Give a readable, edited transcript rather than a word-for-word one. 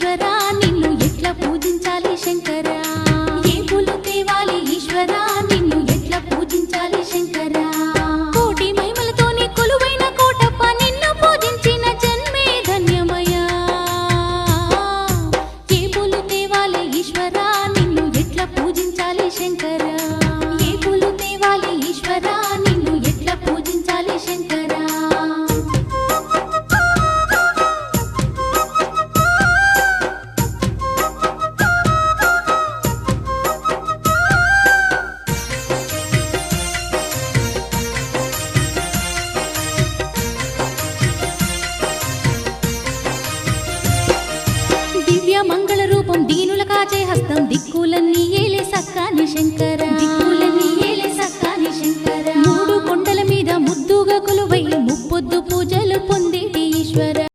ఈశ్వరా నిన్ను ఎట్లా పూజించాలి శంకరా ఏ పూలు తేవాలి ఈశ్వరా నిన్ను ఎట్లా పూజించాలి శంకరా కోటి మహిమలతోని కొలువైన కోటప్ప నిన్ను పూజించిన జన్మే ధన్యమయ్యా ఏ పూలు తేవాలి ఈశ్వరా నిన్ను ఎట్లా పూజించాలి శంకరా ఏ పూలు తేవాలి ఈశ్వరా నిన్ను ఎట్లా పూజించాలి శంకరా దివ్య మంగళ రూపం దీనుల కాచే హస్తం దిక్కులన్నీ ఏలే సక్కాని శంకర